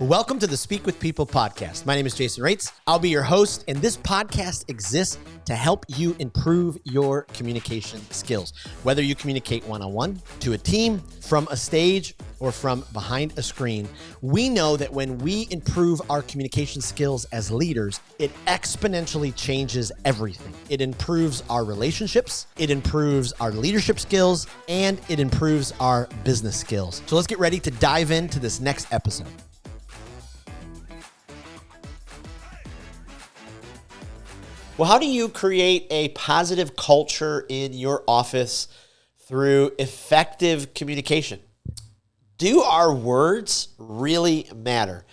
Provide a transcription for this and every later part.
Welcome to the Speak with People podcast. My name is Jason Raitz. I'll be your host, and this podcast exists to help you improve your communication skills. Whether you communicate one-on-one, to a team, from a stage, or from behind a screen, we know that when we improve our communication skills as leaders, it exponentially changes everything. It improves our relationships, it improves our leadership skills, and it improves our business skills. So let's get ready to dive into this next episode. Well, how do you create a positive culture in your office through effective communication? Do our words really matter?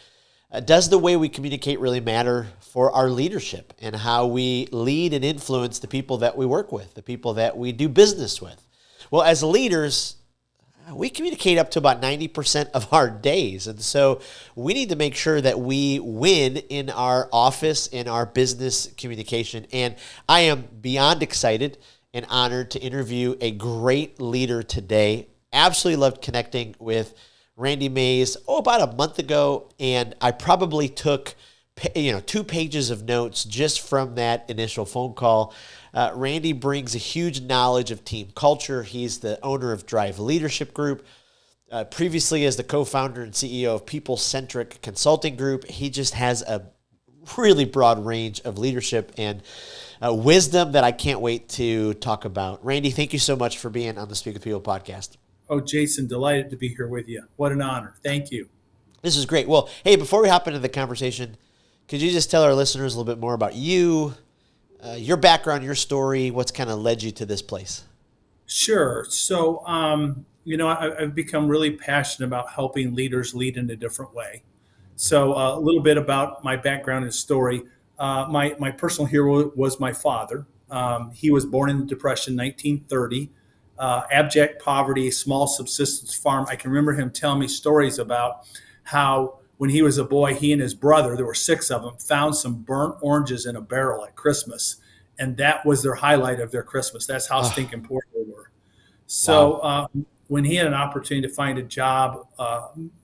Does the way we communicate really matter for our leadership and how we lead and influence the people that we work with, the people that we do business with? Well, as leaders, we communicate up to about 90% of our days. And so we need to make sure that we win in our office, in our business communication. And I am beyond excited and honored to interview a great leader today. Absolutely loved connecting with Randy Mays, about a month ago. And I probably took 2 pages of notes just from that initial phone call. Randy brings a huge knowledge of team culture. He's the owner of Drive Leadership Group. Previously, as the co-founder and CEO of People Centric Consulting Group, he just has a really broad range of leadership and wisdom that I can't wait to talk about. Randy, thank you so much for being on the Speak with People podcast. Oh, Jason, delighted to be here with you. What an honor. Thank you. This is great. Well, hey, before we hop into the conversation, could you just tell our listeners a little bit more about you, your background, your story, what's kind of led you to this place? Sure. So, I've become really passionate about helping leaders lead in a different way. So a little bit about my background and story. My personal hero was my father. He was born in the Depression, 1930. Abject poverty, small subsistence farm. I can remember him telling me stories about how when he was a boy, he and his brother, there were 6 of them, found some burnt oranges in a barrel at Christmas. And that was their highlight of their Christmas. That's how stinking poor they were. So when he had an opportunity to find a job,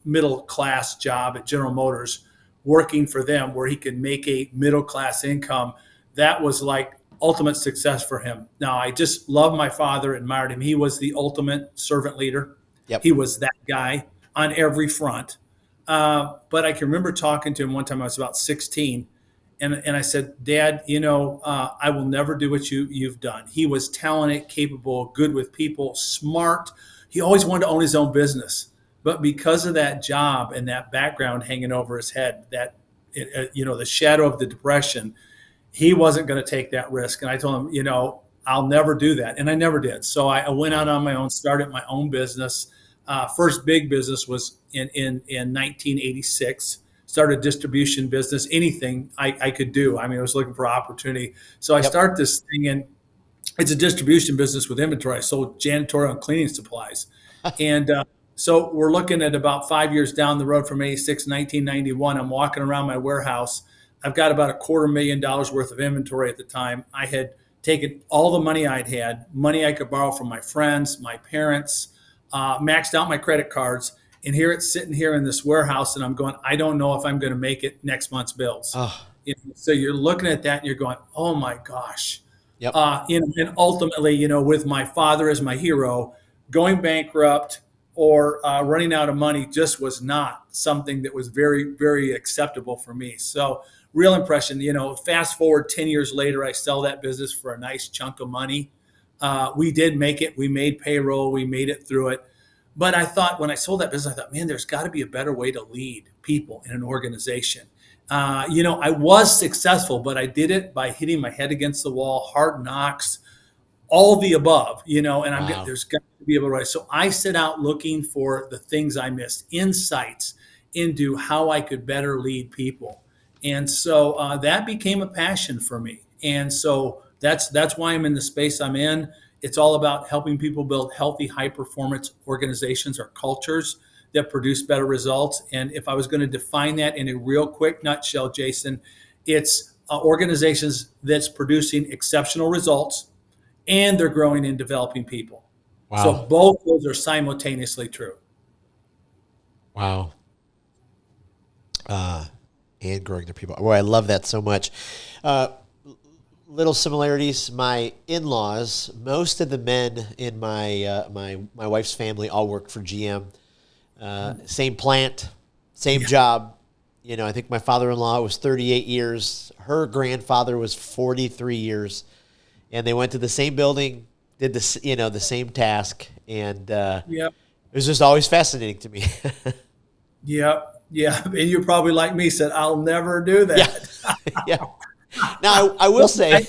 middle-class job at General Motors, working for them where he could make a middle-class income, that was like ultimate success for him. Now, I just love my father, admired him. He was the ultimate servant leader. Yep. He was that guy on every front. But I can remember talking to him one time. I was about 16, and I said, "Dad, I will never do what you've done." He was talented, capable, good with people, smart. He always wanted to own his own business, but because of that job and that background hanging over his head, the shadow of the Depression, he wasn't going to take that risk. And I told him, I'll never do that, and I never did. So I went out on my own, started my own business. First big business was in 1986. Started a distribution business, anything I could do. I mean, I was looking for opportunity. So I started this thing, and it's a distribution business with inventory. I sold janitorial and cleaning supplies. And so we're looking at about 5 years down the road from 86, 1991. I'm walking around my warehouse. I've got about $250,000 worth of inventory at the time. I had taken all the money I'd had, money I could borrow from my friends, my parents, maxed out my credit cards, and here it's sitting here in this warehouse, and I'm going, I don't know if I'm going to make it next month's bills. Oh. So you're looking at that and you're going, oh my gosh. Yep. And ultimately, with my father as my hero, going bankrupt or running out of money just was not something that was very, very acceptable for me. So real impression, fast forward 10 years later, I sell that business for a nice chunk of money. We did make it. We made payroll. We made it through it. But I thought when I sold that business, I thought, man, there's got to be a better way to lead people in an organization. I was successful, but I did it by hitting my head against the wall, hard knocks, all the above, and there's got to be a better way. So I set out looking for the things I missed, insights into how I could better lead people. And so that became a passion for me. And so that's why I'm in the space I'm in. It's all about helping people build healthy, high-performance organizations or cultures that produce better results. And if I was going to define that in a real quick nutshell, Jason, it's organizations that's producing exceptional results and they're growing and developing people. Wow. So both those are simultaneously true. Wow. And growing their people. Boy, I love that so much. Uh, Little similarities. My in-laws, most of the men in my wife's family, all work for GM. Same plant, same job. You know, I think my father-in-law was 38 years. Her grandfather was 43 years, and they went to the same building, did this, the same task, and Yep. it was just always fascinating to me. Yep. Yeah. And you're probably like me, said, I'll never do Yeah, that. yeah. Now I will say,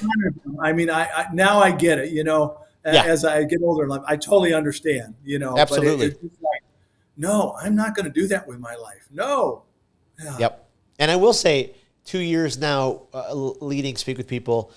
I mean, now I get it, yeah, as I get older in life, I totally understand, but absolutely. it's like, no, I'm not going to do that with my life. No. Yeah. Yep. And I will say, 2 years now, leading Speak with People,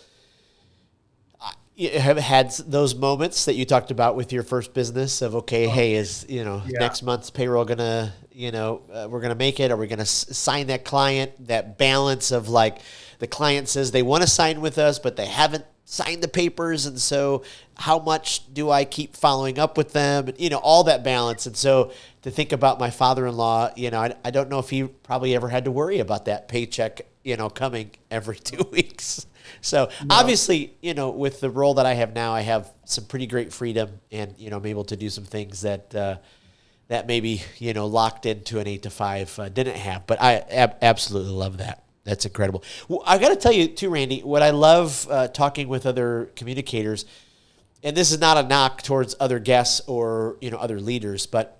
you have had those moments that you talked about with your first business of, okay, hey, is, Yeah. next month's payroll gonna, we're gonna make it? Are we gonna sign that client? That balance of like, the client says they want to sign with us, but they haven't signed the papers. And so how much do I keep following up with them? And, all that balance. And so to think about my father-in-law, I don't know if he probably ever had to worry about that paycheck, coming every 2 weeks. So obviously, with the role that I have now, I have some pretty great freedom, and I'm able to do some things that that maybe locked into an 8 to 5 didn't have. But I absolutely love that. That's incredible. Well, I got to tell you too, Randy, what I love talking with other communicators, and this is not a knock towards other guests or other leaders, but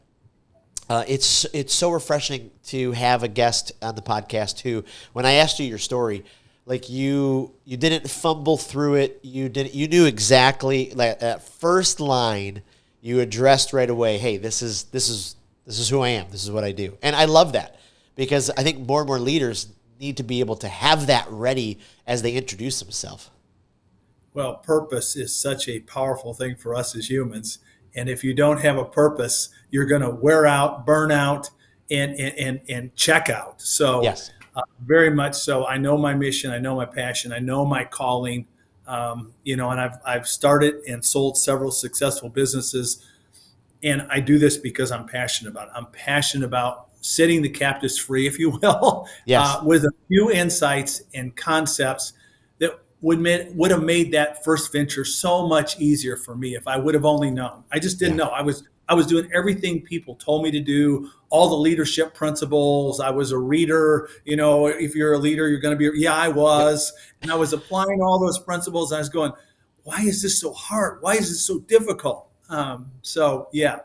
it's so refreshing to have a guest on the podcast who, when I asked you your story, like you didn't fumble through it. You knew exactly, like, that first line you addressed right away. Hey, this is who I am. This is what I do. And I love that, because I think more and more leaders need to be able to have that ready as they introduce themselves. Well, purpose is such a powerful thing for us as humans. And if you don't have a purpose, you're going to wear out, burn out, and check out. So, Yes. very much so. I know my mission. I know my passion. I know my calling. And I've started and sold several successful businesses. And I do this because I'm passionate about it. I'm passionate about setting the captives free, if you will, Yes. with a few insights and concepts that would have made that first venture so much easier for me if I would have only known. I just didn't Yeah. know. I was doing everything people told me to do, all the leadership principles. I was a reader. If you're a leader, you're going to be. Yeah, I Yep. was, and I was applying all those principles. And I was going, why is this so hard? Why is this so difficult? So yeah,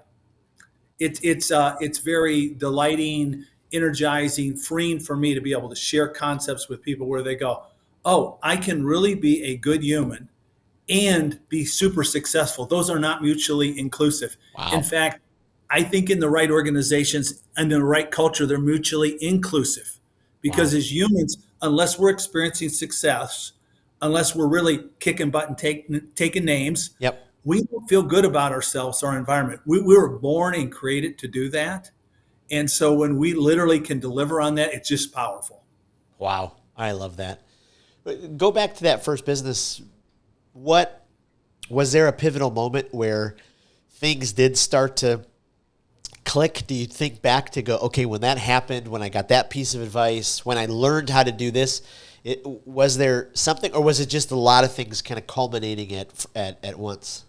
it's very delighting, energizing, freeing for me to be able to share concepts with people where they go, oh, I can really be a good human and be super successful. Those are not mutually inclusive. In Wow. fact, I think in the right organizations and in the right culture, they're mutually inclusive, because Wow. as humans, unless we're experiencing success, unless we're really kicking butt and taking names, Yep. we don't feel good about ourselves, our environment. We were born and created to do that. And so when we literally can deliver on that, it's just powerful. Wow. I love that. But go back to that first business. What was there a pivotal moment where things did start to click? Do you think back to go, okay, when that happened, when I got that piece of advice, when I learned how to do this, was there something, or was it just a lot of things kind of culminating at once?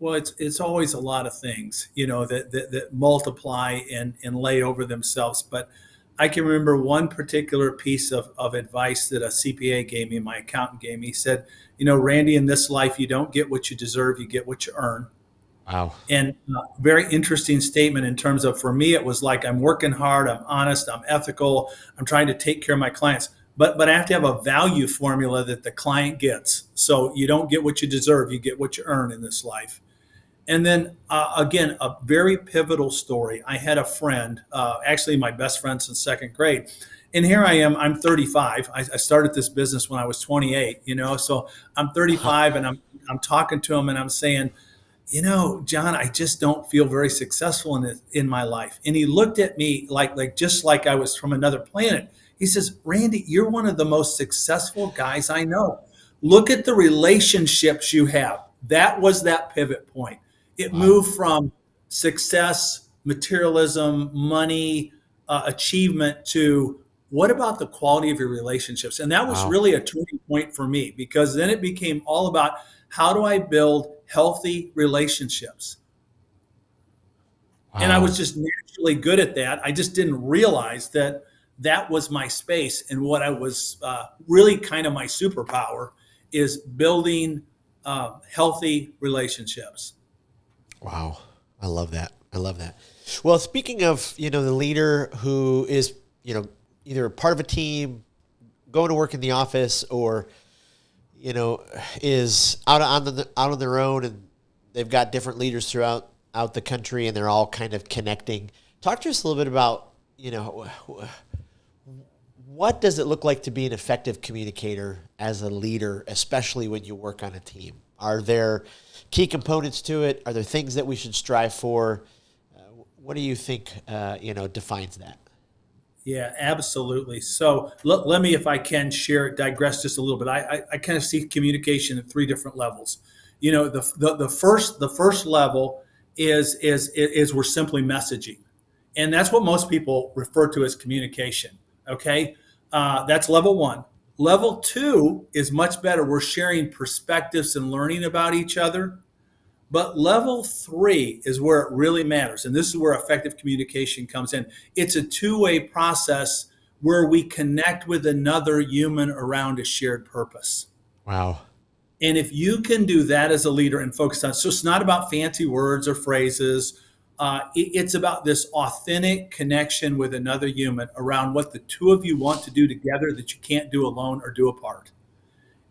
Well, it's always a lot of things, that multiply and lay over themselves. But I can remember one particular piece of advice that a CPA gave me, my accountant gave me. He said, Randy, in this life, you don't get what you deserve, you get what you earn. Wow. And very interesting statement in terms of, for me, it was like, I'm working hard, I'm honest, I'm ethical, I'm trying to take care of my clients. But I have to have a value formula that the client gets. So you don't get what you deserve, you get what you earn in this life. And then again, a very pivotal story. I had a friend, actually my best friend since second grade. And here I am, I'm 35. I started this business when I was 28, so I'm Huh. 35, and I'm talking to him and I'm saying, John, I just don't feel very successful in my life. And he looked at me like just like I was from another planet. He says, Randy, you're one of the most successful guys I know. Look at the relationships you have. That was that pivot point. It Wow. moved from success, materialism, money, achievement to what about the quality of your relationships? And that was Wow. really a turning point for me, because then it became all about, how do I build healthy relationships? And I Wow. was just naturally good at that. I just didn't realize that that was my space, and what I was really kind of my superpower is building healthy relationships. Wow. I love that. I love that. Well, speaking of, the leader who is, either a part of a team, going to work in the office, or, is out on their own, and they've got different leaders throughout the country, and they're all kind of connecting. Talk to us a little bit about, what does it look like to be an effective communicator as a leader, especially when you work on a team? Are there key components to it? Are there things that we should strive for? What do you think, defines that? Yeah, absolutely. So let me, if I can share, digress just a little bit. I kind of see communication at three different levels. The first level is we're simply messaging, and that's what most people refer to as communication. Okay, that's level one. Level two is much better. We're sharing perspectives and learning about each other. But level three is where it really matters. And this is where effective communication comes in. It's a two-way process where we connect with another human around a shared purpose. Wow. And if you can do that as a leader and focus on, so it's not about fancy words or phrases. It's about this authentic connection with another human around what the two of you want to do together that you can't do alone or do apart.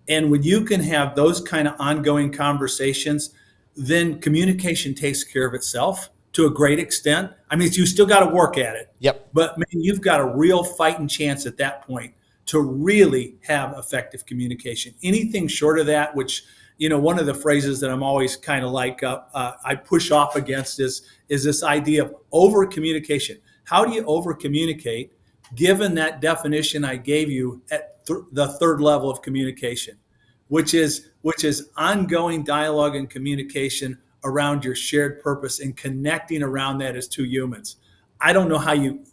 And when you can have those kind of ongoing conversations, then communication takes care of itself to a great extent. I mean, you still got to work at it, Yep. but man, you've got a real fighting chance at that point to really have effective communication. Anything short of that, which, one of the phrases that I'm always kind of like, I push off against is this idea of over communication. How do you over communicate given that definition I gave you at the third level of communication, which is ongoing dialogue and communication around your shared purpose and connecting around that as two humans. I don't know how you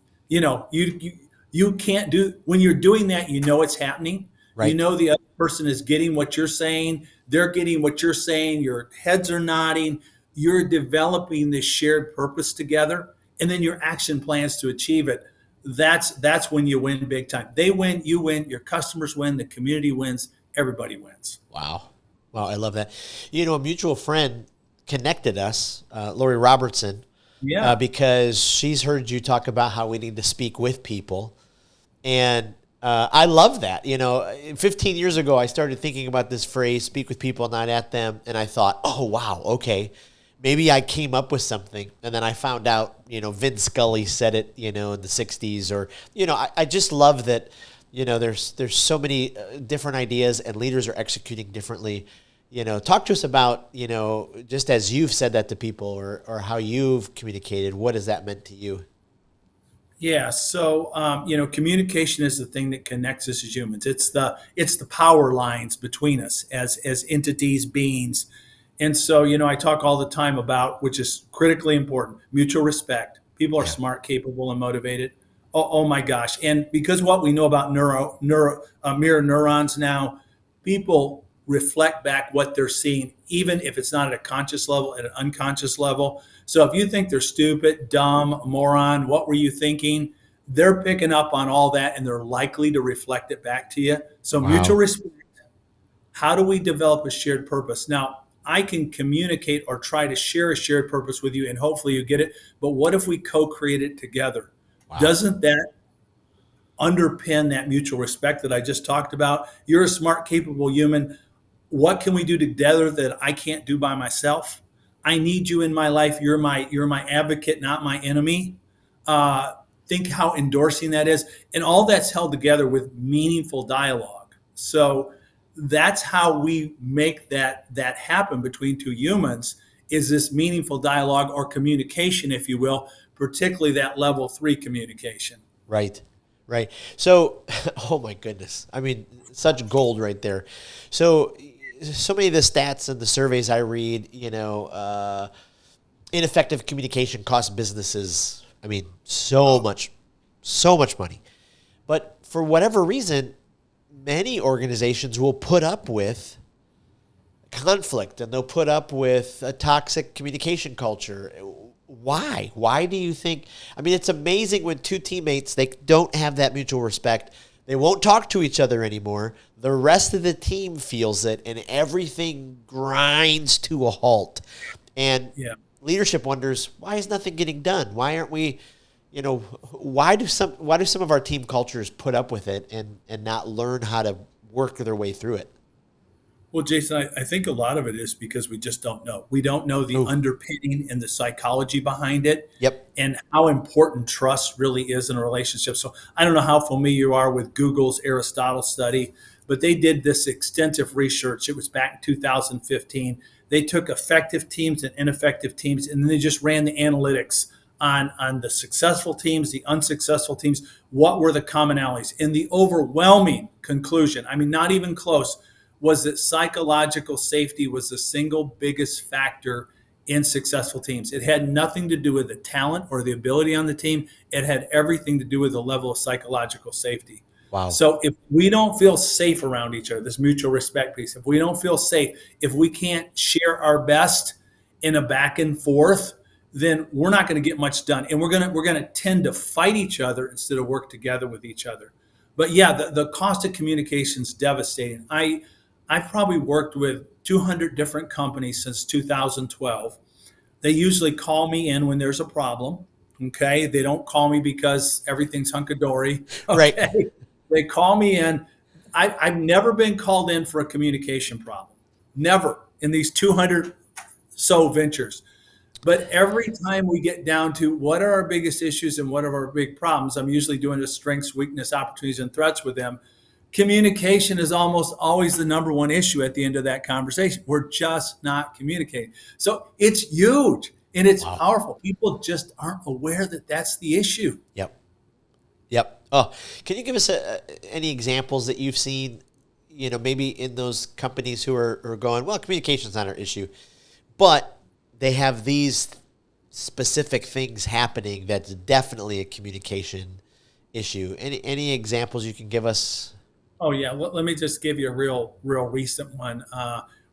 can't do, when you're doing that, it's happening. Right. The other person is getting what you're saying. They're getting what you're saying. Your heads are nodding. You're developing this shared purpose together, and then your action plans to achieve it. That's when you win big time. They win, you win, your customers win, the community wins, everybody wins. Wow. Wow. I love that. A mutual friend connected us, Lori Robertson, Yeah. because she's heard you talk about how we need to speak with people. And I love that. 15 years ago, I started thinking about this phrase, speak with people, not at them. And I thought, oh, wow, okay. Maybe I came up with something. And then I found out, Vin Scully said it, in the 60s. Or, I just love that, there's so many different ideas and leaders are executing differently. Talk to us about, just as you've said that to people or how you've communicated, what has that meant to you? Yeah. So, communication is the thing that connects us as humans. It's the power lines between us as entities, beings. And so, I talk all the time about, which is critically important, mutual respect. People are Yeah. smart, capable, and motivated. Oh my gosh. And because what we know about mirror neurons now, people reflect back what they're seeing, even if it's not at a conscious level, at an unconscious level. So if you think they're stupid, dumb, moron, what were you thinking? They're picking up on all that, and they're likely to reflect it back to you. So mutual Wow. respect. How do we develop a shared purpose? Now, I can communicate or try to share a shared purpose with you, and hopefully you get it. But what if we co-create it together? Wow. Doesn't that underpin that mutual respect that I just talked about? You're a smart, capable human. What can we do together that I can't do by myself? I need you in my life. You're my advocate, not my enemy. Think how endorsing that is, and all that's held together with meaningful dialogue. So that's how we make that happen between two humans, is this meaningful dialogue or communication, if you will, particularly that level 3 communication. Right. Right. So, oh my goodness. I mean, such gold right there. So many of the stats and the surveys I read, ineffective communication costs businesses, I mean, so much money. But for whatever reason, many organizations will put up with conflict and they'll put up with a toxic communication culture. Why? Why do you think? I mean, it's amazing when two teammates, they don't have that mutual respect. They won't talk to each other anymore. The rest of the team feels it and everything grinds to a halt. And leadership wonders, why is nothing getting done? Why aren't we, why do some of our team cultures put up with it and not learn how to work their way through it? Well, Jason, I think a lot of it is because we just don't know. We don't know the underpinning and the psychology behind it. Yep. And how important trust really is in a relationship. So I don't know how familiar you are with Google's Aristotle study, but they did this extensive research. It was back in 2015. They took effective teams and ineffective teams, and then they just ran the analytics on the successful teams, the unsuccessful teams. What were the commonalities? And the overwhelming conclusion, I mean, not even close, was that psychological safety was the single biggest factor in successful teams. It had nothing to do with the talent or the ability on the team. It had everything to do with the level of psychological safety. Wow. So if we don't feel safe around each other, this mutual respect piece, if we don't feel safe, if we can't share our best in a back and forth, then we're not going to get much done. And we're going to tend to fight each other instead of work together with each other. But yeah, the cost of communication is devastating. I've probably worked with 200 different companies since 2012. They usually call me in when there's a problem. Okay. They don't call me because everything's hunky-dory. Okay? Right. They call me in. I've never been called in for a communication problem. Never in these 200 so ventures. But every time we get down to what are our biggest issues and what are our big problems, I'm usually doing a strengths, weakness, opportunities, and threats with them. Communication is almost always the number one issue at the end of that conversation. We're just not communicating. So it's huge and it's powerful. People just aren't aware that that's the issue. Yep. Oh, can you give us any examples that you've seen, maybe in those companies who are going, well, communication's not our issue, but they have these specific things happening that's definitely a communication issue. Any examples you can give us? Oh yeah, let me just give you a real recent one.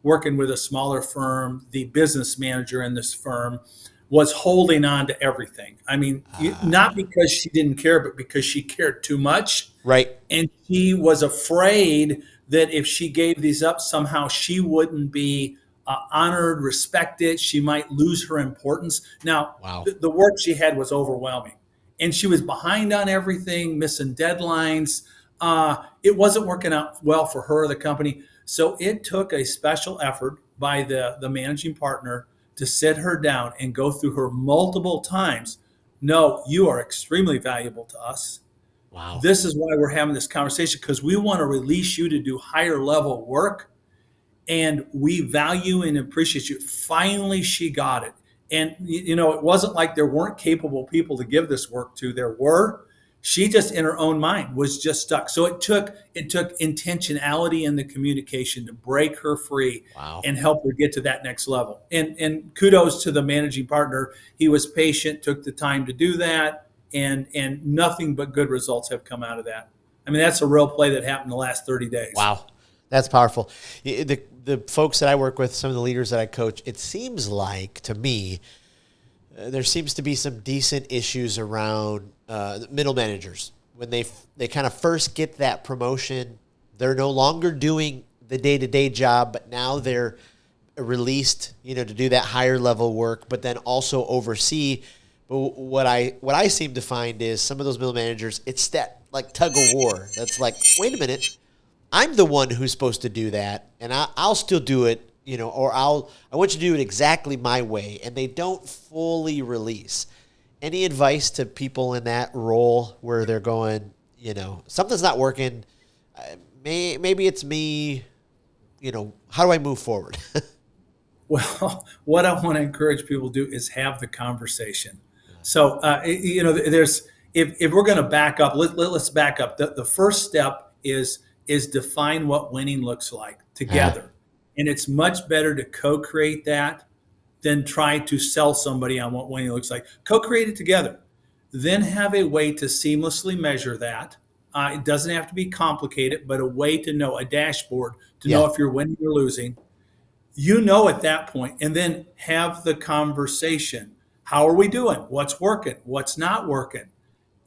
Working with a smaller firm, the business manager in this firm was holding on to everything. I mean, not because she didn't care, but because she cared too much. Right. And she was afraid that if she gave these up, somehow she wouldn't be honored, respected. She might lose her importance. Now, the work she had was overwhelming. And she was behind on everything, missing deadlines. It wasn't working out well for her or the company. So it took a special effort by the managing partner to sit her down and go through her multiple times. No, you are extremely valuable to us. Wow. This is why we're having this conversation, because we want to release you to do higher level work. And we value and appreciate you. Finally, she got it. And, it wasn't like there weren't capable people to give this work to. There were. She just, in her own mind, was just stuck. So it took intentionality in the communication to break her free and help her get to that next level. And kudos to the managing partner. He was patient, took the time to do that, and nothing but good results have come out of that. I mean, that's a real play that happened in the last 30 days. Wow. That's powerful. The folks that I work with, some of the leaders that I coach, it seems like, to me, there seems to be some decent issues around middle managers. When they kind of first get that promotion, they're no longer doing the day-to-day job, but now they're released, to do that higher level work, but then also oversee. But what I seem to find is some of those middle managers, it's that like tug of war. That's like, wait a minute, I'm the one who's supposed to do that, and I'll still do it, or I want you to do it exactly my way, and they don't fully release. Any advice to people in that role where they're going, something's not working, maybe it's me, how do I move forward? Well, what I want to encourage people to do is have the conversation. So, there's if we're going to back up, let's back up. The first step is define what winning looks like together. And it's much better to co-create that than try to sell somebody on what winning looks like. Co-create it together. Then have a way to seamlessly measure that. It doesn't have to be complicated, but a way to know, a dashboard to know Yeah. if you're winning or losing. You know at that point, and then have the conversation. How are we doing? What's working? What's not working?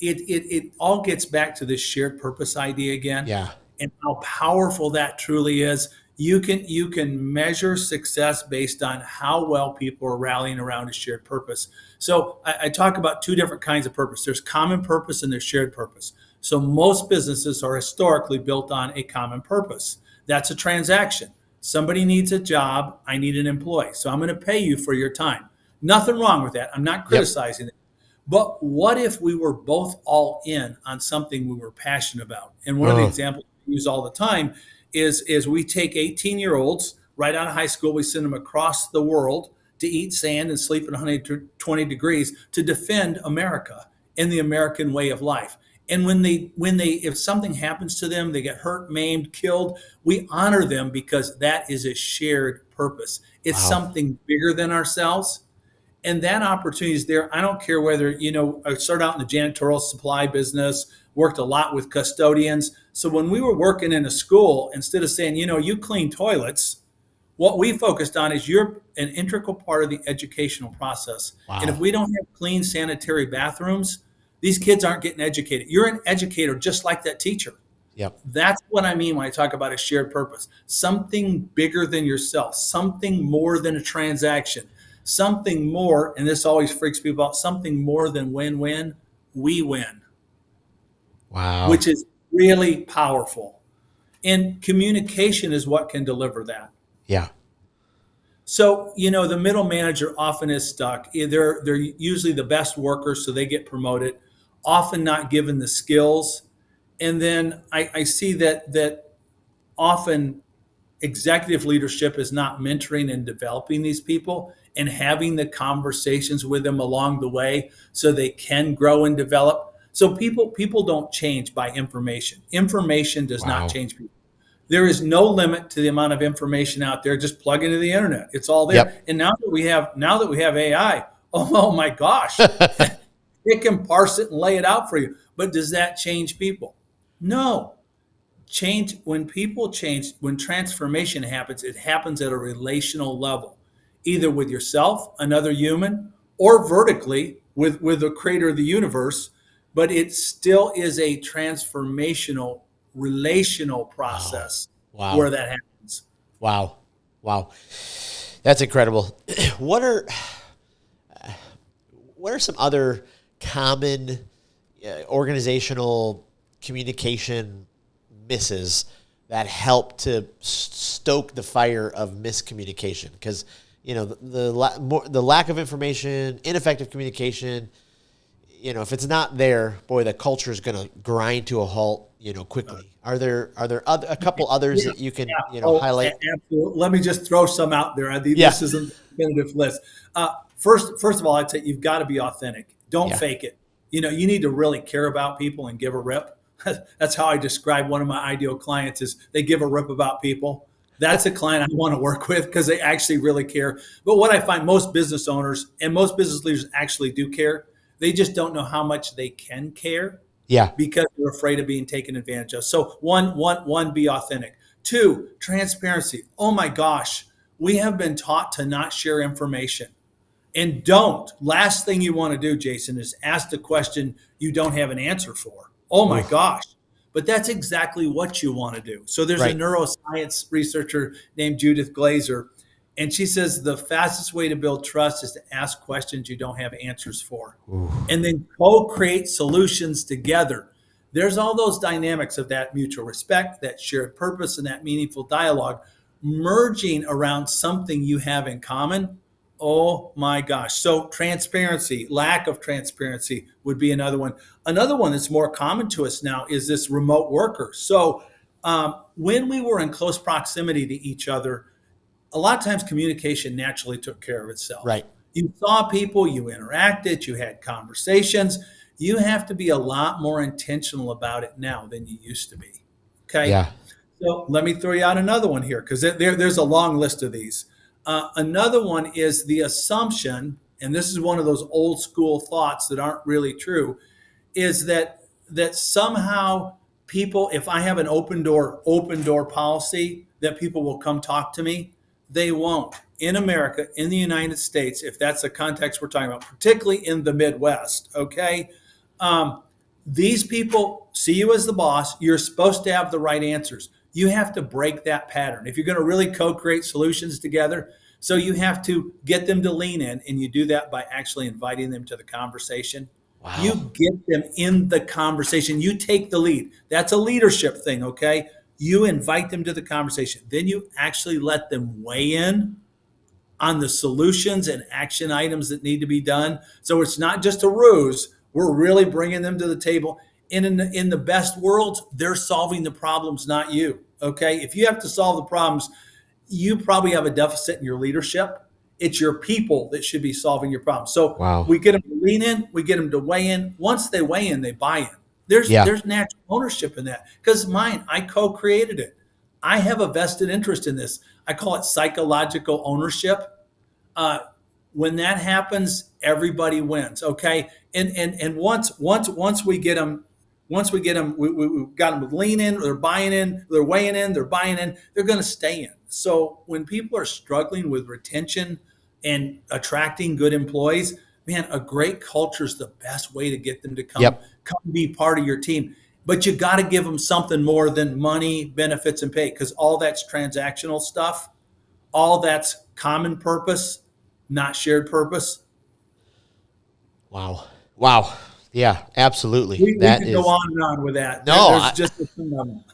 It all gets back to this shared purpose idea again, Yeah. and how powerful that truly is. You can measure success based on how well people are rallying around a shared purpose. So I talk about two different kinds of purpose. There's common purpose and there's shared purpose. So most businesses are historically built on a common purpose. That's a transaction. Somebody needs a job. I need an employee. So I'm going to pay you for your time. Nothing wrong with that. I'm not Yep. criticizing it. But what if we were both all in on something we were passionate about? And one of the examples we use all the time is we take 18-year-olds right out of high school, we send them across the world to eat sand and sleep at 120 degrees to defend America and the American way of life. And if something happens to them, they get hurt, maimed, killed, we honor them because that is a shared purpose. It's Wow. something bigger than ourselves. And that opportunity is there. I don't care whether, I started out in the janitorial supply business, worked a lot with custodians. So when we were working in a school, instead of saying, you clean toilets, what we focused on is you're an integral part of the educational process. And if Wow. we don't have clean sanitary bathrooms, these kids aren't getting educated. You're an educator just like that teacher. Yep. That's what I mean when I talk about a shared purpose. Something bigger than yourself, something more than a transaction, something more, and this always freaks people out, something more than win-win, we win, Wow. which is really powerful. And communication is what can deliver that. Yeah. So, the middle manager often is stuck. They're usually the best workers, so they get promoted, often not given the skills. And then I see that often executive leadership is not mentoring and developing these people and having the conversations with them along the way so they can grow and develop. So people don't change by information. Information does Wow. not change people. There is no limit to the amount of information out there. Just plug into the internet. It's all there. Yep. And now that we have AI, oh my gosh, it can parse it and lay it out for you. But does that change people? No. When people change, when transformation happens, it happens at a relational level, either with yourself, another human, or vertically with the creator of the universe. But it still is a transformational relational process Wow. where that happens. Wow. Wow. That's incredible. What are some other common organizational communication misses that help to stoke the fire of miscommunication? Because the lack of information, ineffective communication, if it's not there, boy, the culture is going to grind to a halt, quickly. Are there a couple others that you can, highlight? Absolutely. Let me just throw some out there. This isn't a definitive list. First of all, I'd say you've got to be authentic. Don't fake it. You need to really care about people and give a rip. That's how I describe one of my ideal clients is they give a rip about people. That's a client I want to work with because they actually really care. But what I find most business owners and most business leaders actually do care. They just don't know how much they can care. Yeah. Because they're afraid of being taken advantage of. So one, be authentic. Two, transparency. Oh my gosh, we have been taught to not share information. And don't. Last thing you want to do, Jason, is ask the question you don't have an answer for. Oh my gosh. But that's exactly what you want to do. So there's a neuroscience researcher named Judith Glaser, and she says the fastest way to build trust is to ask questions you don't have answers for. And then co-create solutions together. There's all those dynamics of that mutual respect, that shared purpose, and that meaningful dialogue merging around something you have in common. Oh my gosh. So transparency, lack of transparency would be another one. Another one that's more common to us now is this remote worker. So when we were in close proximity to each other, a lot of times communication naturally took care of itself. Right. You saw people, you interacted, you had conversations. You have to be a lot more intentional about it now than you used to be. Okay. Yeah. So let me throw you out another one here because there's a long list of these. Another one is the assumption, and this is one of those old school thoughts that aren't really true, is that somehow people, if I have an open door policy that people will come talk to me, they won't. In America, in the United States, if that's the context we're talking about, particularly in the Midwest, okay, these people see you as the boss. You're supposed to have the right answers. You have to break that pattern if you're going to really co-create solutions together. So you have to get them to lean in, and you do that by actually inviting them to the conversation. Wow. You get them in the conversation. You take the lead. That's a leadership thing, okay? You invite them to the conversation. Then you actually let them weigh in on the solutions and action items that need to be done. So it's not just a ruse. We're really bringing them to the table. And in the best worlds, they're solving the problems, not you. Okay. If you have to solve the problems, you probably have a deficit in your leadership. It's your people that should be solving your problems. So Wow. we get them to lean in, we get them to weigh in. Once they weigh in, they buy in. There's natural ownership in that, because I co-created it. I have a vested interest in this. I call it psychological ownership. When that happens, everybody wins. Okay, and once we get them, we've got them to lean in. They're buying in. They're weighing in. They're buying in. They're going to stay in. So when people are struggling with retention and attracting good employees, man, a great culture is the best way to get them to come be part of your team. But you got to give them something more than money, benefits, and pay, because all that's transactional stuff. All that's common purpose, not shared purpose. Wow. Yeah, absolutely. We can go on and on with that. There's just a phenomenon.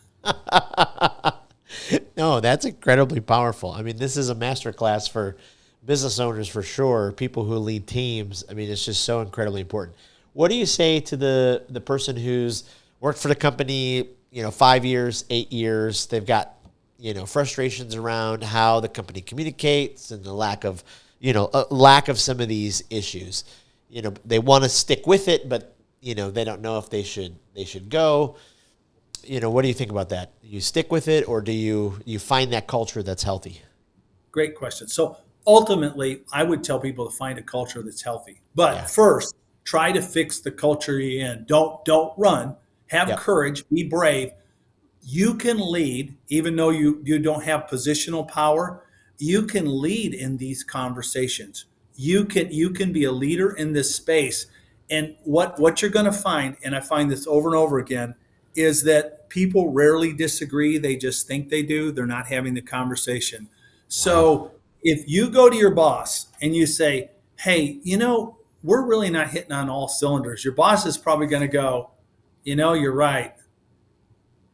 No, that's incredibly powerful. I mean, this is a masterclass for business owners for sure, people who lead teams. I mean, it's just so incredibly important. What do you say to the person who's worked for the company, 5 years, 8 years? They've got, frustrations around how the company communicates and the lack of some of these issues. They want to stick with it, but they don't know if they should go. What do you think about that? Do you stick with it, or do you find that culture that's healthy? Great question. So ultimately, I would tell people to find a culture that's healthy. But first, try to fix the culture you're in. Don't run. Have courage. Be brave. You can lead, even though you don't have positional power. You can lead in these conversations. You can be a leader in this space. And what you're going to find, and I find this over and over again, is that people rarely disagree. They just think they do. They're not having the conversation. So if you go to your boss and you say, hey, we're really not hitting on all cylinders, your boss is probably going to go, you're right.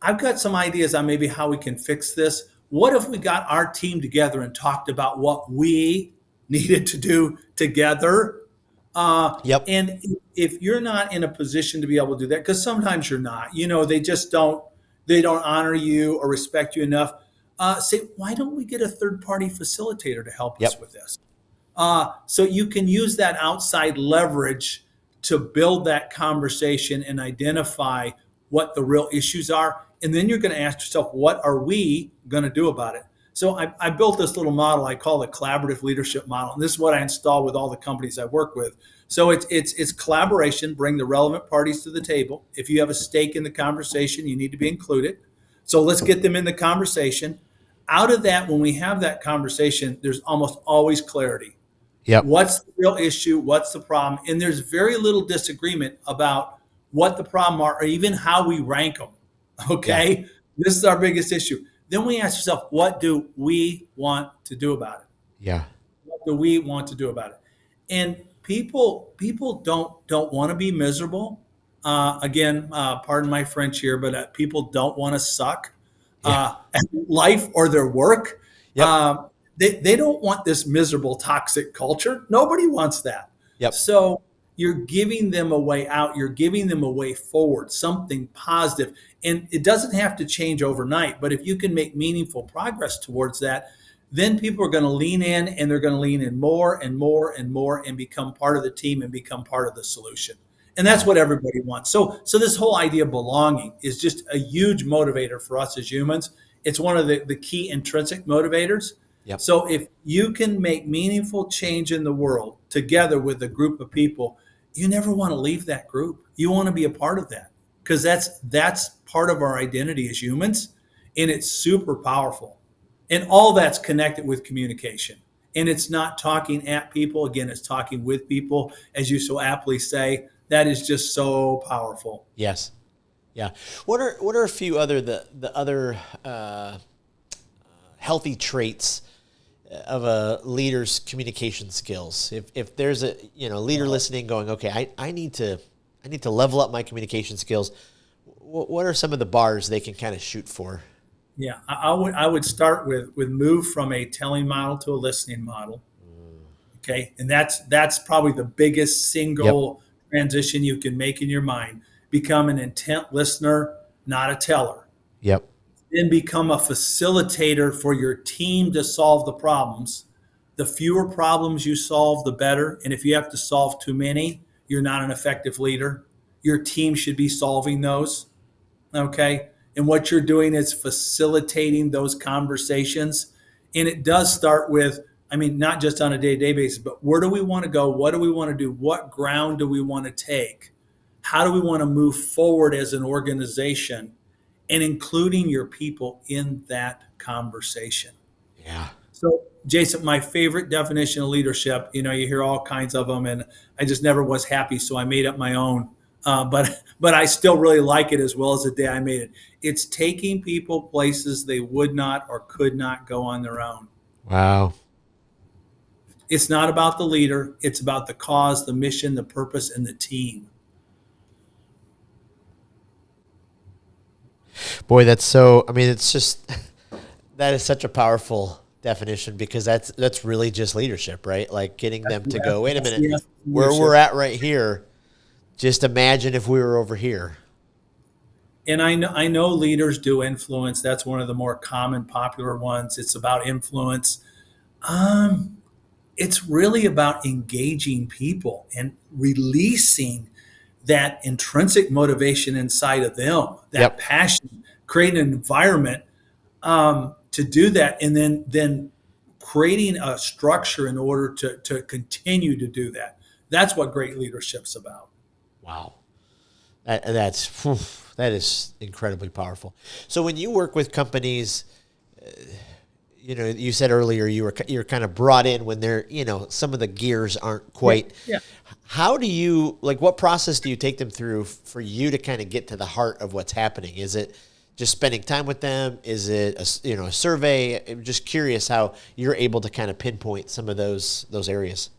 I've got some ideas on maybe how we can fix this. What if we got our team together and talked about what we needed to do together? And if you're not in a position to be able to do that, because sometimes you're not, they just don't honor you or respect you enough. Say, why don't we get a third-party facilitator to help us with this? So you can use that outside leverage to build that conversation and identify what the real issues are. And then you're going to ask yourself, what are we going to do about it? So I built this little model I call the collaborative leadership model. And this is what I install with all the companies I work with. So it's collaboration, bring the relevant parties to the table. If you have a stake in the conversation, you need to be included. So let's get them in the conversation. Out of that, when we have that conversation, there's almost always clarity. What's the real issue? What's the problem? And there's very little disagreement about what the problem are or even how we rank them. Okay? This is our biggest issue. Then we ask ourselves, what do we want to do about it? What do we want to do about it? And people don't want to be miserable. Again, pardon my French here, but people don't want to suck at life or their work. They don't want this miserable, toxic culture. Nobody wants that. So you're giving them a way out. You're giving them a way forward, something positive. And it doesn't have to change overnight, but if you can make meaningful progress towards that, then people are going to lean in, and they're going to lean in more and more and more and become part of the team and become part of the solution. And that's what everybody wants. So this whole idea of belonging is just a huge motivator for us as humans. It's one of the key intrinsic motivators. So if you can make meaningful change in the world together with a group of people, you never want to leave that group. You want to be a part of that. because that's part of our identity as humans, and it's super powerful. And all that's connected with communication. And it's not talking at people. Again, it's talking with people, as you so aptly say. That is just so powerful. Yes. Yeah. What are a few other the other healthy traits of a leader's communication skills? If there's a leader listening, going, okay, I need to level up my communication skills. What are some of the bars they can kind of shoot for? Yeah, I would start with move from a telling model to a listening model. Okay, and that's probably the biggest Yep. single transition you can make in your mind. Become an intent listener, not a teller. Yep. Then become a facilitator for your team to solve the problems. The fewer problems you solve, the better. And if you have to solve too many, you're not an effective leader. Your team should be solving those. Okay. And what you're doing is facilitating those conversations. And it does start with, I mean, not just on a day-to-day basis, but where do we want to go? What do we want to do? What ground do we want to take? How do we want to move forward as an organization? And including your people in that conversation. Yeah. So, Jason, my favorite definition of leadership, you hear all kinds of them, and I just never was happy, so I made up my own. But I still really like it as well as the day I made it. It's taking people places they would not or could not go on their own. Wow. It's not about the leader. It's about the cause, the mission, the purpose, and the team. Boy, that's so. I mean, it's just that is such a powerful definition, because that's really just leadership, right? Like getting them to go, wait a minute, Yes, where leadership. we're at right here. Just imagine if we were over here. And I know leaders do influence. That's one of the more common, popular ones. It's about influence. Um, it's really about engaging people and releasing that intrinsic motivation inside of them, that Yep. passion, creating an environment to do that, and then creating a structure in order to continue to do that. That's what great leadership's about. Wow. That is incredibly powerful. So when you work with companies, you said earlier you're kind of brought in when they're, some of the gears aren't quite. Yeah. How do you, like, what process do you take them through for you to kind of get to the heart of what's happening? Is it just spending time with them? Is it a survey? I'm just curious how you're able to kind of pinpoint some of those areas.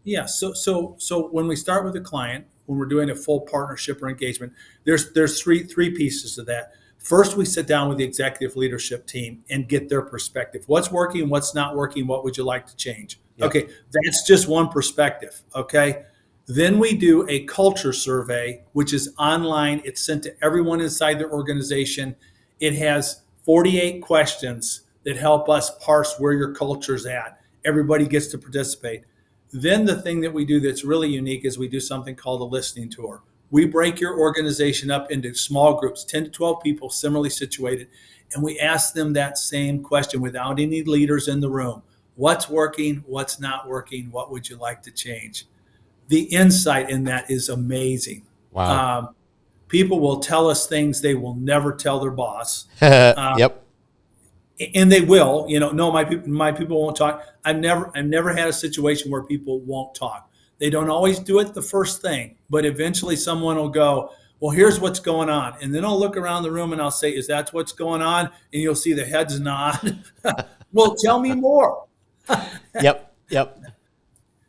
Yeah. So when we start with a client, when we're doing a full partnership or engagement, there's three pieces to that. First, we sit down with the executive leadership team and get their perspective. What's working, what's not working, what would you like to change? Yep. Okay, that's just one perspective. Okay. Then we do a culture survey, which is online. It's sent to everyone inside their organization. It has 48 questions that help us parse where your culture's at. Everybody gets to participate. Then the thing that we do that's really unique is we do something called a listening tour. We break your organization up into small groups, 10 to 12 people similarly situated, and we ask them that same question without any leaders in the room. What's working? What's not working? What would you like to change? The insight in that is amazing. Wow. People will tell us things they will never tell their boss. Yep. And they will, no, my people won't talk. I've never had a situation where people won't talk. They don't always do it the first thing, but eventually someone will go, well, here's what's going on. And then I'll look around the room and I'll say, is that what's going on? And you'll see the heads nod. Well, tell me more. Yep. Yep.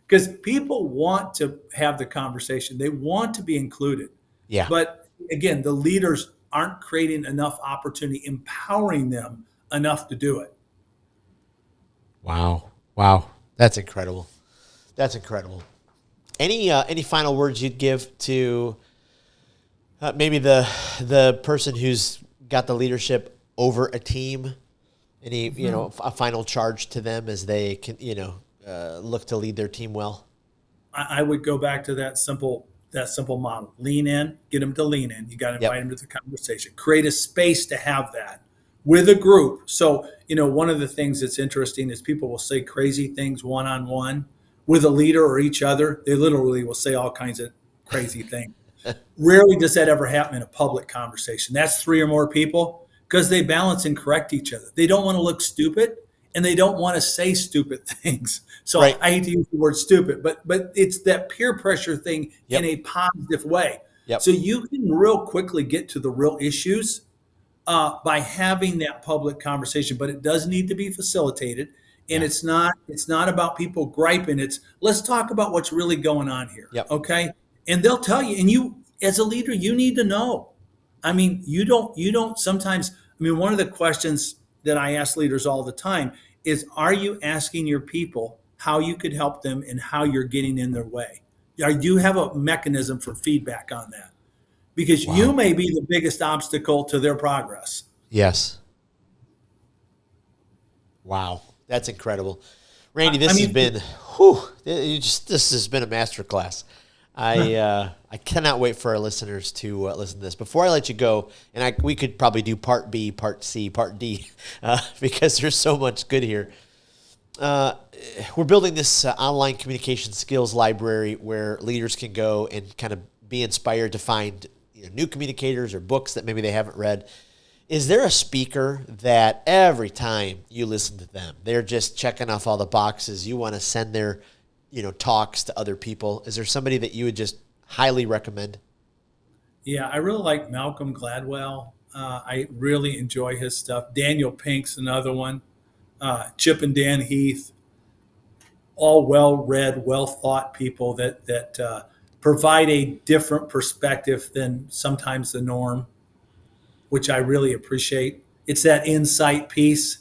Because people want to have the conversation. They want to be included. Yeah. But again, the leaders aren't creating enough opportunity, empowering them enough to do it. Wow. Wow. That's incredible. That's incredible. Any final words you'd give to maybe the person who's got the leadership over a team? Any a final charge to them as they can look to lead their team well? I would go back to that simple model. Lean in, get them to lean in. You got to invite them to the conversation. Create a space to have that with a group. So, one of the things that's interesting is people will say crazy things one-on-one with a leader or each other. They literally will say all kinds of crazy things. Rarely does that ever happen in a public conversation. That's 3 or more people because they balance and correct each other. They don't want to look stupid and they don't want to say stupid things. So Right. I hate to use the word stupid, but it's that peer pressure thing Yep. in a positive way. Yep. So you can real quickly get to the real issues by having that public conversation, but it does need to be facilitated. And Yeah. it's not about people griping. It's let's talk about what's really going on here. Yep. Okay. And they'll tell you, and you as a leader, you need to know. I mean, you don't sometimes, I mean, one of the questions that I ask leaders all the time is, are you asking your people how you could help them and how you're getting in their way? Do you have a mechanism for feedback on that? Because you may be the biggest obstacle to their progress. Yes. Wow. That's incredible. Randy, this has been, this has been a masterclass. I cannot wait for our listeners to listen to this. Before I let you go, and we could probably do part B, part C, part D, because there's so much good here. We're building this online communication skills library where leaders can go and kind of be inspired to find new communicators or books that maybe they haven't read. Is there a speaker that every time you listen to them, they're just checking off all the boxes, you want to send their talks to other people? Is there somebody that you would just highly recommend? Yeah, I really like Malcolm Gladwell. I really enjoy his stuff. Daniel Pink's another one. Chip and Dan Heath, all well-read, well-thought people that provide a different perspective than sometimes the norm, which I really appreciate. It's that insight piece.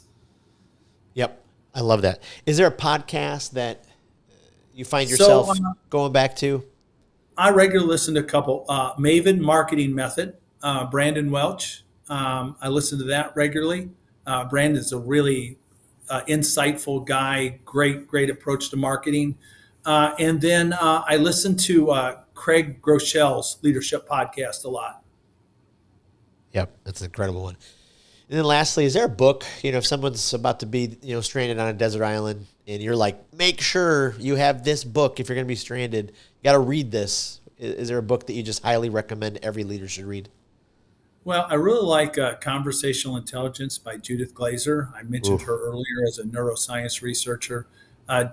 Yep, I love that. Is there a podcast that you find yourself going back to? I regularly listen to a couple. Maven Marketing Method, Brandon Welch. I listen to that regularly. Brandon's a really insightful guy, great approach to marketing. And then I listen to Craig Groeschel's leadership podcast a lot. Yep, that's an incredible one. And then lastly, is there a book, if someone's about to be, stranded on a desert island and you're like, make sure you have this book if you're going to be stranded, you got to read this. Is there a book that you just highly recommend every leader should read? Well, I really like Conversational Intelligence by Judith Glaser. I mentioned her earlier as a neuroscience researcher.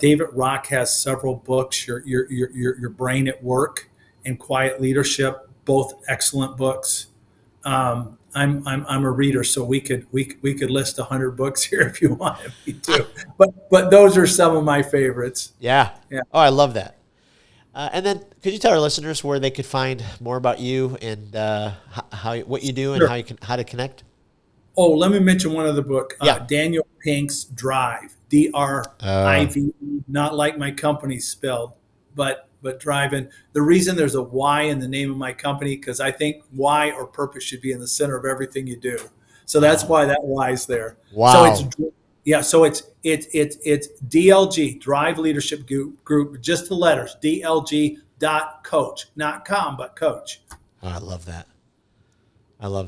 David Rock has several books, Your Brain at Work and Quiet Leadership, both excellent books. I'm a reader, so we could list 100 books here if you wanted me to. But those are some of my favorites. Yeah. Oh, I love that. And then could you tell our listeners where they could find more about you and what you do and how to connect? Oh, let me mention one other book. Yeah. Daniel Pink's Drive, DRIVE, not like my company spelled, but driving. The reason there's a Y in the name of my company, because I think why or purpose should be in the center of everything you do. So that's why that Y is there. Wow. So it's DLG, Drive Leadership Group, just the letters, DLG.coach, not com, but coach. Oh, I love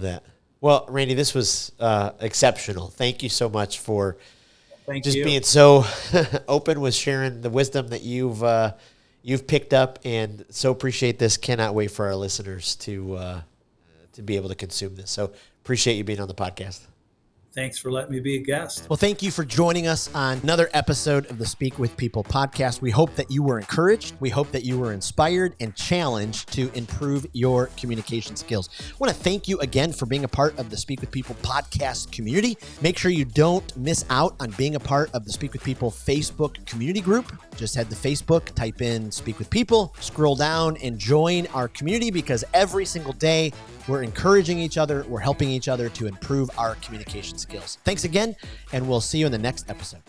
that. Well, Randy, this was exceptional. Thank you so much for being so open with sharing the wisdom that you've picked up, and so appreciate this. Cannot wait for our listeners to be able to consume this. So appreciate you being on the podcast. Thanks for letting me be a guest. Well, thank you for joining us on another episode of the Speak with People podcast. We hope that you were encouraged. We hope that you were inspired and challenged to improve your communication skills. I want to thank you again for being a part of the Speak with People podcast community. Make sure you don't miss out on being a part of the Speak with People Facebook community group. Just head to Facebook, type in Speak with People, scroll down and join our community, because every single day we're encouraging each other, we're helping each other to improve our communication skills. Thanks again, and we'll see you in the next episode.